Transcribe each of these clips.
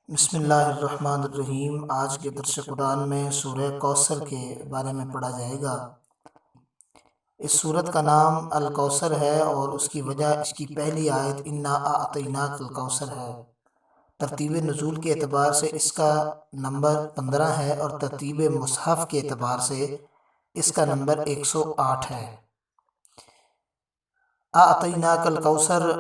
بسم اللہ الرحمن الرحیم۔ آج کے درس قرآن میں سورہ کوثر کے بارے میں پڑھا جائے گا۔ اس سورت کا نام الکوثر ہے اور اس کی وجہ اس کی پہلی آیت انا اعطیناک الکوثر ہے۔ ترتیب نزول کے اعتبار سے اس کا نمبر 15 ہے اور ترتیب مصحف کے اعتبار سے اس کا نمبر 108 ہے۔ اعطیناک الکوثر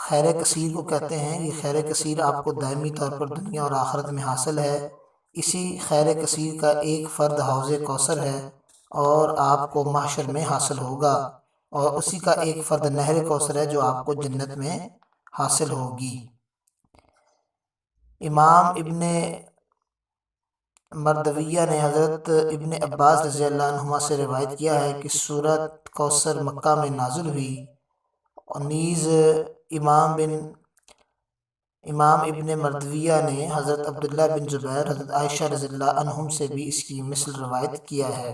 خیر کثیر کو کہتے ہیں۔ یہ خیر کثیر آپ کو دائمی طور پر دنیا اور آخرت میں حاصل ہے۔ اسی خیر کثیر کا ایک فرد حوض کوثر ہے اور آپ کو محشر میں حاصل ہوگا، اور اسی کا ایک فرد نہر کوثر ہے جو آپ کو جنت میں حاصل ہوگی۔ امام ابن مردویہ نے حضرت ابن عباس رضی اللہ عنہما سے روایت کیا ہے کہ سورت کوثر مکہ میں نازل ہوئی، اور نیز امام ابن مردویہ نے حضرت عبداللہ بن زبیر، حضرت عائشہ رضی اللہ عنہم سے بھی اس کی مثل روایت کیا ہے۔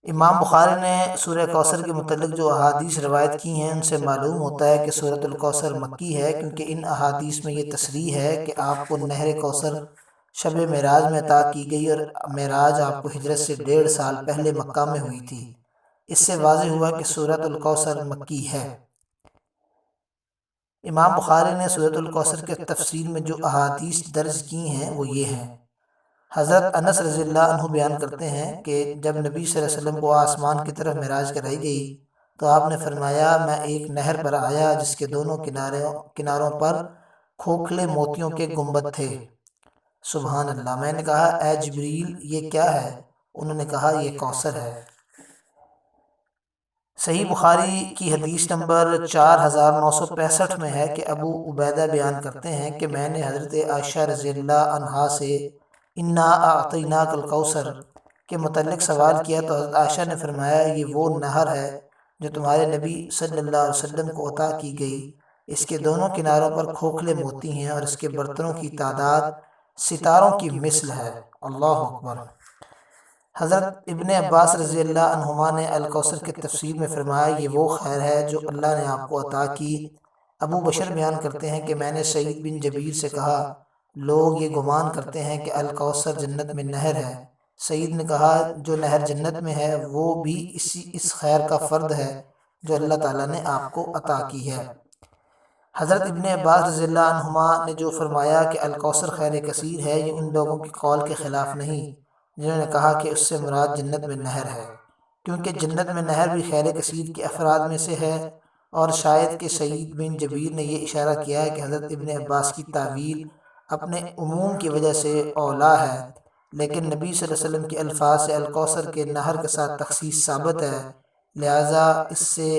امام بخاری نے سورہ کوثر کے متعلق جو احادیث روایت کی ہیں ان سے معلوم ہوتا ہے کہ سورۃ الکوثر مکی ہے، کیونکہ ان احادیث میں یہ تصریح ہے کہ آپ کو نہر کوثر شب معراج میں عطا کی گئی، اور معراج آپ کو ہجرت سے 1.5 سال پہلے مکہ میں ہوئی تھی۔ اس سے واضح ہوا کہ سورۃ الکوثر مکی ہے۔ امام بخاری نے سورۃ الکوثر کے تفسیر میں جو احادیث درج کی ہیں وہ یہ ہیں۔ حضرت انس رضی اللہ عنہ بیان کرتے ہیں کہ جب نبی صلی اللہ علیہ وسلم کو آسمان کی طرف معراج کرائی گئی تو آپ نے فرمایا، میں ایک نہر پر آیا جس کے دونوں کناروں پر کھوکھلے موتیوں کے گنبد تھے۔ سبحان اللہ۔ میں نے کہا، اے جبریل، یہ کیا ہے؟ انہوں نے کہا، یہ کوثر ہے۔ صحیح بخاری کی حدیث نمبر 4965 میں ہے کہ ابو عبیدہ بیان کرتے ہیں کہ میں نے حضرت عائشہ رضی اللہ عنہا سے انا اعطیناک الکوثر کے متعلق سوال کیا تو حضرت عائشہ نے فرمایا، یہ وہ نہر ہے جو تمہارے نبی صلی اللہ علیہ وسلم کو عطا کی گئی۔ اس کے دونوں کناروں پر کھوکھلے موتی ہیں اور اس کے برتنوں کی تعداد ستاروں کی مثل ہے۔ اللہ اکبر۔ حضرت ابن عباس رضی اللہ عنہما نے الکوثر کے تفسیر میں فرمایا، یہ وہ خیر ہے جو اللہ نے آپ کو عطا کی۔ ابو بشر بیان کرتے ہیں کہ میں نے سعید بن جبیر سے کہا، لوگ یہ گمان کرتے ہیں کہ الکوثر جنت میں نہر ہے۔ سعید نے کہا، جو نہر جنت میں ہے وہ بھی اس خیر کا فرد ہے جو اللہ تعالیٰ نے آپ کو عطا کی ہے۔ حضرت ابن عباس رضی اللہ عنہما نے جو فرمایا کہ الکوثر خیر کثیر ہے، یہ ان لوگوں کے قول کے خلاف نہیں جنہوں نے کہا کہ اس سے مراد جنت میں نہر ہے، کیونکہ جنت میں نہر بھی خیر کثیر کے افراد میں سے ہے، اور شاید کہ سعید بن جبیر نے یہ اشارہ کیا ہے کہ حضرت ابن عباس کی تعویل اپنے عموم کی وجہ سے اولا ہے، لیکن نبی صلی اللہ علیہ وسلم کے الفاظ سے الکوثر کے نہر کے ساتھ تخصیص ثابت ہے، لہٰذا اس سے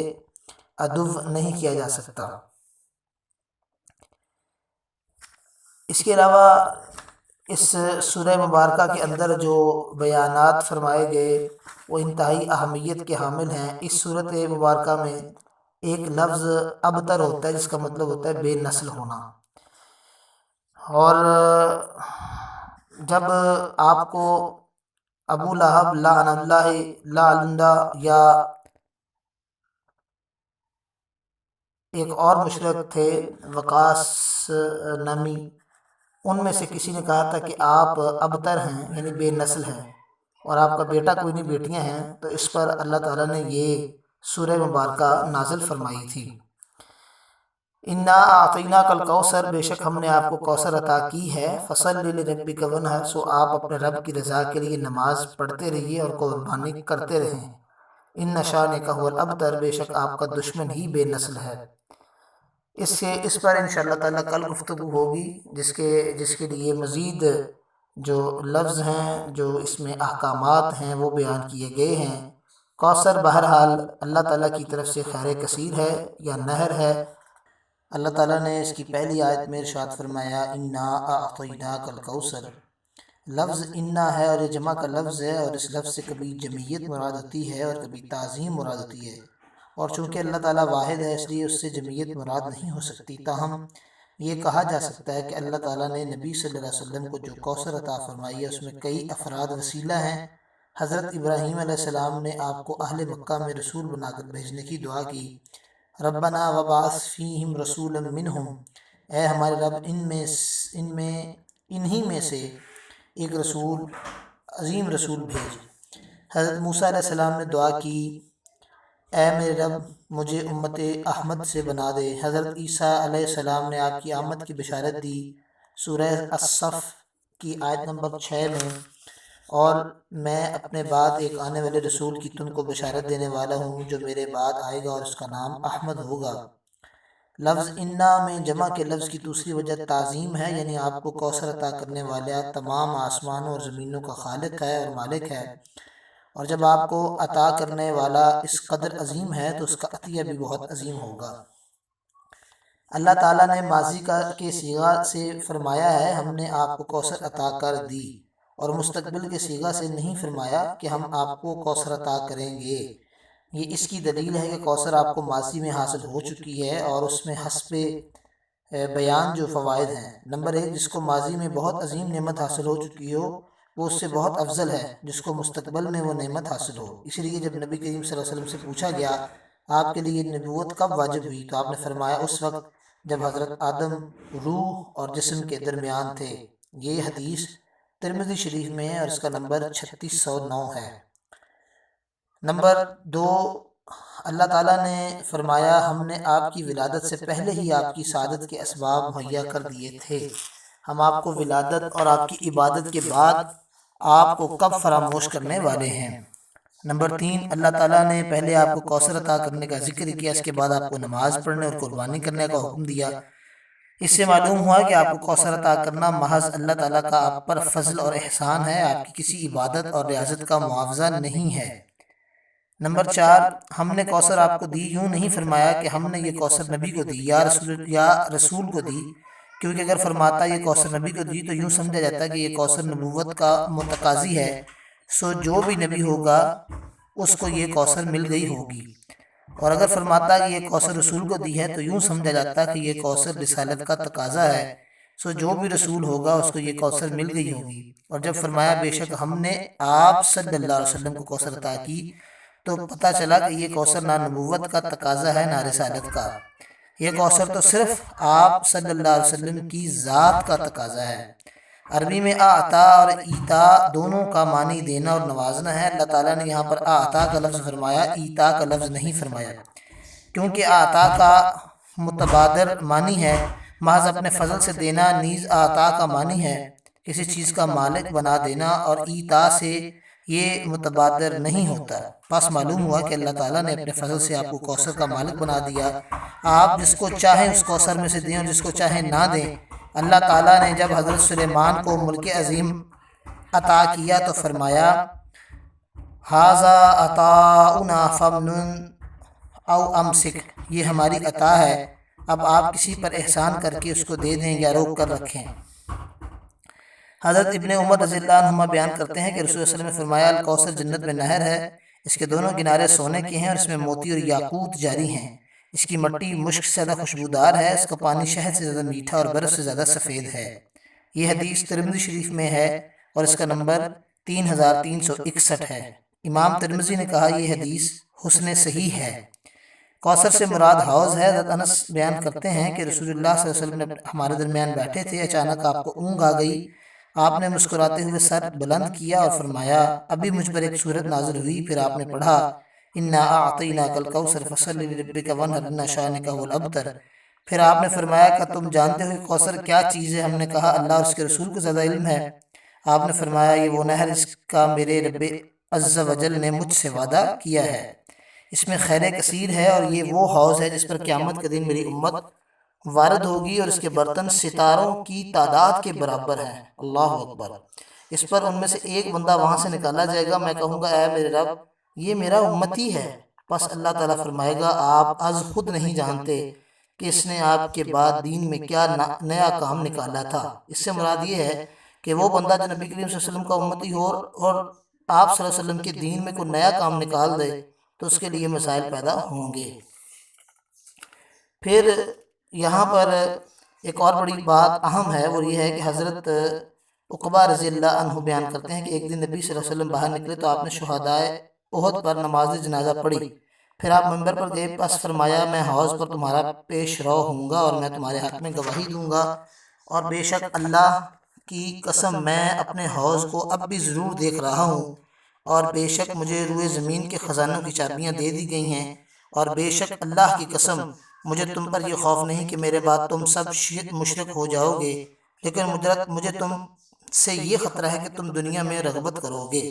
عدو نہیں کیا جا سکتا۔ اس کے علاوہ اس سورہ مبارکہ کے اندر جو بیانات فرمائے گئے وہ انتہائی اہمیت کے حامل ہیں۔ اس صورت مبارکہ میں ایک لفظ ابتر ہوتا ہے جس کا مطلب ہوتا ہے بے نسل ہونا، اور جب آپ کو ابو لہب لعن اللہ لعلہ یا ایک اور مشرک تھے وقاص نامی، ان میں سے کسی نے کہا تھا کہ آپ ابتر ہیں، یعنی بے نسل ہیں، اور آپ کا بیٹا کوئی نہیں بیٹیاں ہیں، تو اس پر اللہ تعالیٰ نے یہ سورہ مبارکہ نازل فرمائی تھی۔ انا اعطیناک الکوثر، بے شک ہم نے آپ کو کوثر عطا کی ہے، فصلی لربک وانحر، سو آپ اپنے رب کی رضا کے لیے نماز پڑھتے رہیے اور قربانی کرتے رہیں۔ ان شانک هو الابتر، بے شک آپ کا دشمن ہی بے نسل ہے۔ اس پر انشاءاللہ تعالیٰ کل گفتگو ہوگی، جس کے لیے مزید جو لفظ ہیں، جو اس میں احکامات ہیں وہ بیان کیے گئے ہیں۔ کوثر بہرحال اللہ تعالیٰ کی طرف سے خیر کثیر ہے یا نہر ہے۔ اللہ تعالیٰ نے اس کی پہلی آیت میں ارشاد فرمایا، انا اعطیناک الکوثر۔ لفظ انا ہے اور یہ جمع کا لفظ ہے، اور اس لفظ سے کبھی جمعیت مراد ہوتی ہے اور کبھی تعظیم مراد ہوتی ہے، اور چونکہ اللہ تعالیٰ واحد ہے اس لیے اس سے جمعیت مراد نہیں ہو سکتی۔ تاہم یہ کہا جا سکتا ہے کہ اللہ تعالیٰ نے نبی صلی اللہ علیہ وسلم کو جو کوثر عطا فرمائی ہے اس میں کئی افراد وسیلہ ہیں۔ حضرت ابراہیم علیہ السلام نے آپ کو اہل مکہ میں رسول بنا کر بھیجنے کی دعا کی، ربنا وبعث فیہم رسولا منہم، اے ہمارے رب انہی میں سے ایک رسول عظیم رسول بھیج۔ حضرت موسیٰ علیہ السلام نے دعا کی، اے میرے رب مجھے امت احمد سے بنا دے۔ حضرت عیسیٰ علیہ السلام نے آپ کی آمد کی بشارت دی سورہ الصف کی آیت نمبر 6 میں، اور میں اپنے بعد ایک آنے والے رسول کی تم کو بشارت دینے والا ہوں جو میرے بعد آئے گا اور اس کا نام احمد ہوگا۔ لفظ انا میں جمع کے لفظ کی دوسری وجہ تعظیم ہے، یعنی آپ کو کوثر عطا کرنے والا تمام آسمانوں اور زمینوں کا خالق ہے اور مالک ہے، اور جب آپ کو عطا کرنے والا اس قدر عظیم ہے تو اس کا عطیہ بھی بہت عظیم ہوگا۔ اللہ تعالیٰ نے ماضی کے صیغہ سے فرمایا ہے ہم نے آپ کو کوثر عطا کر دی، اور مستقبل کے صیغہ سے نہیں فرمایا کہ ہم آپ کو کوثر عطا کریں گے۔ یہ اس کی دلیل ہے کہ کوثر آپ کو ماضی میں حاصل ہو چکی ہے، اور اس میں حسب بیان جو فوائد ہیں، نمبر 1 جس کو ماضی میں بہت عظیم نعمت حاصل ہو چکی ہو وہ اس سے بہت افضل ہے جس کو مستقبل میں وہ نعمت حاصل ہو۔ اس لیے جب نبی کریم صلی اللہ علیہ وسلم سے پوچھا گیا آپ کے لیے نبوت کب واجب ہوئی تو آپ نے فرمایا اس وقت جب حضرت آدم روح اور جسم کے درمیان تھے۔ یہ حدیث ترمذی شریف میں ہے اور اس کا نمبر 3609 ہے۔ نمبر 2 اللہ تعالیٰ نے فرمایا ہم نے آپ کی ولادت سے پہلے ہی آپ کی سعادت کے اسباب مہیا کر دیے تھے۔ ہم آپ کو ولادت اور آپ کی عبادت کے بعد آپ کو کب فراموش کرنے والے ہیں۔ نمبر 3 اللہ تعالیٰ نے پہلے آپ کو کوثر عطا کرنے کا ذکر کیا، اس کے بعد آپ کو نماز پڑھنے اور قربانی کرنے کا حکم دیا۔ اس سے معلوم ہوا کہ آپ کو کوثر عطا کرنا محض اللہ تعالیٰ کا آپ پر فضل اور احسان ہے، آپ کی کسی عبادت اور ریاضت کا معاوضہ نہیں ہے۔ نمبر 4 ہم نے کوثر آپ کو دی، یوں نہیں فرمایا کہ ہم نے یہ کوثر نبی کو دی یا رسول کو دی، کیونکہ اگر فرماتا یہ کوثر نبی کو دی تو یوں سمجھا جاتا کہ یہ کوثر نبوت کا متقاضی ہے، سو جو بھی نبی ہوگا اس کو یہ کوثر مل گئی ہوگی، اور اگر فرماتا کہ یہ کوثر رسول کو دی ہے تو یوں سمجھا جاتا کہ یہ کوثر رسالت کا تقاضا ہے، سو جو بھی رسول ہوگا اس کو یہ کوثر مل گئی ہوگی۔ اور جب فرمایا بے شک ہم نے آپ صلی اللہ علیہ وسلم کو کوثر عطا کی تو پتہ چلا کہ یہ کوثر نہ نبوت کا تقاضا ہے نہ رسالت کا، یہ کوثر تو صرف آپ صلی اللہ علیہ وسلم کی ذات کا تقاضا ہے۔ عربی میں اعطا اور ایتا دونوں کا معنی دینا اور نوازنا ہے۔ اللہ تعالیٰ نے یہاں پر اعطا کا لفظ فرمایا، ایتا کا لفظ نہیں فرمایا، کیونکہ اعطا کا متبادر معنی ہے محض اپنے فضل سے دینا، نیز اعطا کا معنی ہے کسی چیز کا مالک بنا دینا، اور ایتا سے یہ متبادر نہیں ہوتا۔ پس معلوم ہوا کہ اللہ تعالیٰ نے اپنے فضل سے آپ کو کوثر کا مالک بنا دیا، آپ جس کو چاہیں اس کوثر میں سے دیں اور جس کو چاہیں نہ دیں۔ اللہ تعالیٰ نے جب حضرت سلیمان کو ملک عظیم عطا کیا تو فرمایا ھذا عطاؤنا فامنن او امسک، یہ ہماری عطا ہے، اب آپ کسی پر احسان کر کے اس کو دے دیں یا روک کر رکھیں۔ حضرت ابن عمر رضی اللہ عنہما بیان کرتے ہیں کہ رسول اللہ صلی اللہ علیہ وسلم نے فرمایا الکوثر جنت میں نہر ہے، اس کے دونوں کنارے سونے کے ہیں اور اس میں موتی اور یاقوت جاری ہیں، اس کی مٹی مشک سے زیادہ خوشبودار ہے، اس کا پانی شہد سے زیادہ میٹھا اور برف سے زیادہ سفید ہے۔ یہ حدیث ترمذی شریف میں ہے اور اس کا نمبر 3361 ہے۔ امام ترمذی نے کہا یہ حدیث حسن صحیح ہے۔ کوثر سے مراد حوض ہے۔ حضرت انس بیان کرتے ہیں کہ رسول اللہ صلی اللہ علیہ وسلم نے ہمارے درمیان بیٹھے تھے، اچانک آپ کو اونگ آ گئی، آپ نے مسکراتے ہوئے سر بلند کیا اور فرمایا ابھی مجھ پر ایک سورت نازل ہوئی، پھر آپ نے پڑھا انا اعطیناک الکوثر فصلی لربک وانحر ان شانک هو الابتر، پھر آپ نے فرمایا کہ تم جانتے ہو کوثر کیا چیز ہے؟ ہم نے کہا اللہ اور اس کے رسول کو زیادہ علم ہے۔ آپ نے فرمایا یہ وہ نہر اس کا میرے رب عز و جل نے مجھ سے وعدہ کیا ہے، اس میں خیر کثیر ہے، اور یہ وہ حوض ہے جس پر قیامت کے دن میری امت وارد ہوگی اور اس کے برتن ستاروں کی تعداد کے برابر ہیں۔ اللہ اکبر۔ اس پر ان میں سے ایک بندہ وہاں سے نکالا جائے گا، میں کہوں گا اے میرے رب یہ میرا امتی ہے، پس اللہ تعالیٰ فرمائے گا آپ از خود نہیں جانتے کہ اس نے آپ کے بعد دین میں کیا نیا کام نکالا تھا۔ اس سے مراد یہ ہے کہ وہ بندہ جو نبی کریم صلی اللہ علیہ وسلم کا امتی ہو اور آپ صلی اللہ علیہ وسلم کے دین میں کوئی نیا کام نکال دے تو اس کے لیے مسائل پیدا ہوں گے۔ پھر یہاں پر ایک اور بڑی بات اہم ہے، وہ یہ ہے کہ حضرت عقبہ رضی اللہ عنہ بیان کرتے ہیں کہ ایک دن نبی صلی اللہ علیہ وسلم باہر نکلے تو آپ نے شہدائے احد پر نماز جنازہ پڑھی، پھر آپ منبر پر گئے، پس فرمایا میں حوض پر تمہارا پیش رو ہوں گا اور میں تمہارے حق میں گواہی دوں گا، اور بے شک اللہ کی قسم میں اپنے حوض کو اب بھی ضرور دیکھ رہا ہوں، اور بے شک مجھے روئے زمین کے خزانوں کی چابیاں دے دی گئی ہیں، اور بے شک اللہ کی قسم مجھے تم پر یہ خوف نہیں کہ میرے بعد تم سب مشرک ہو جاؤ گے، لیکن مجھے تم سے یہ خطرہ ہے کہ تم دنیا میں رغبت کرو گے۔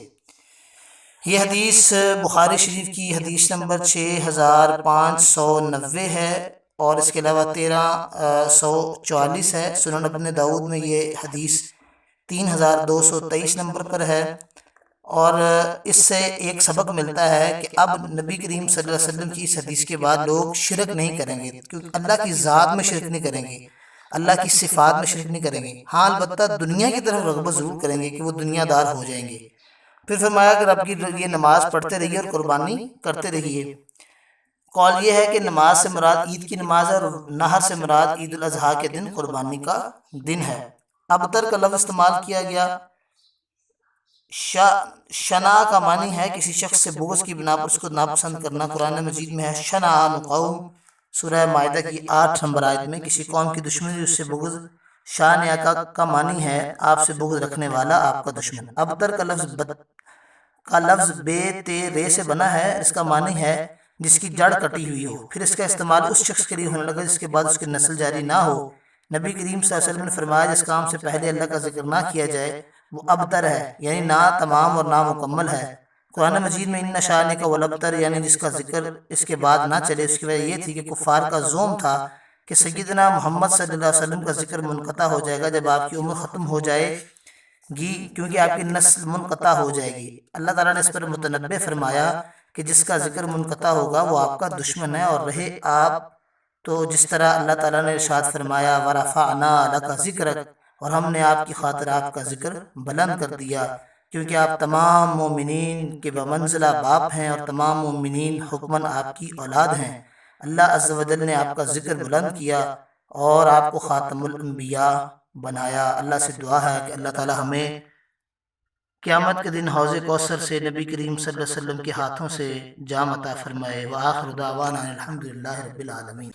یہ حدیث بخاری شریف کی حدیث نمبر 6590 ہے، اور اس کے علاوہ 1344 ہے۔ سنن ابن داؤد میں یہ حدیث 3223 نمبر پر ہے، اور اس سے ایک سبق ملتا ہے کہ اب نبی کریم صلی اللہ علیہ وسلم کی اس حدیث کے بعد لوگ شرک نہیں کریں گے، کیونکہ اللہ کی ذات میں شرک نہیں کریں گے، اللہ کی صفات میں شرک نہیں کریں گے، ہاں البتہ دنیا کی طرف رغبت ضرور کریں گے کہ وہ دنیا دار ہو جائیں گے۔ پھر فرمایا کہ رب کی یہ نماز پڑھتے رہیے اور قربانی کرتے رہیے۔ قول یہ ہے کہ نماز سے مراد عید کی نماز ہے، اور نحر سے مراد عید الاضحیٰ کے دن قربانی کا دن ہے۔ ابتر کا لفظ استعمال کیا گیا۔ شنا کا معنی ہے کسی شخص سے بغض کی بنا پر اس کو ناپسند کرنا۔ قرآن مجید میں ہے شنآن قوم، سورہ مائدہ کی 8 نمبر آیت میں کسی قوم کی دشمنی اس سے بغض۔ شانیہ کا معنی ہے آپ سے بغض رکھنے والا، آپ کا دشمن۔ ابتر کا لفظ بے تے رے سے بنا ہے، اس کا معنی ہے جس کی جڑ کٹی ہوئی ہو، پھر اس کا استعمال اس شخص کے لیے ہونے لگا جس کے بعد اس کی نسل جاری نہ ہو۔ نبی کریم صلی اللہ علیہ وسلم نے فرمایا جس کام سے پہلے اللہ کا ذکر نہ کیا جائے وہ ابتر ہے، یعنی نہ تمام اور نہ مکمل ہے۔ قرآن مجید میں ان شانک والابتر، یعنی جس کا ذکر اس کے بعد نہ چلے، اس کی وجہ یہ تھی کہ کفار کا زوم تھا کہ سیدنا محمد صلی اللہ علیہ وسلم کا ذکر منقطع ہو جائے گا جب آپ کی عمر ختم ہو جائے گی، کیونکہ آپ کی نسل منقطع ہو جائے گی۔ اللہ تعالیٰ نے اس پر متنبہ فرمایا کہ جس کا ذکر منقطع ہوگا وہ آپ کا دشمن ہے، اور رہے آپ تو جس طرح اللہ تعالیٰ نے ارشاد فرمایا وَرَفَعْنَا لَكَ ذِكْرَكَ، اور ہم نے آپ کی خاطر آپ کا ذکر بلند کر دیا، کیونکہ آپ تمام مومنین کے بمنزلہ باپ ہیں اور تمام مومنین حکماً آپ کی اولاد ہیں۔ اللہ عز و جل نے آپ کا ذکر بلند کیا اور آپ کو خاتم الانبیاء بنایا۔ اللہ سے دعا ہے کہ اللہ تعالی ہمیں قیامت کے دن حوض کوثر سے نبی کریم صلی اللہ علیہ وسلم کے ہاتھوں سے جام عطا فرمائے۔ وآخر دعوانا الحمدللہ رب العالمین۔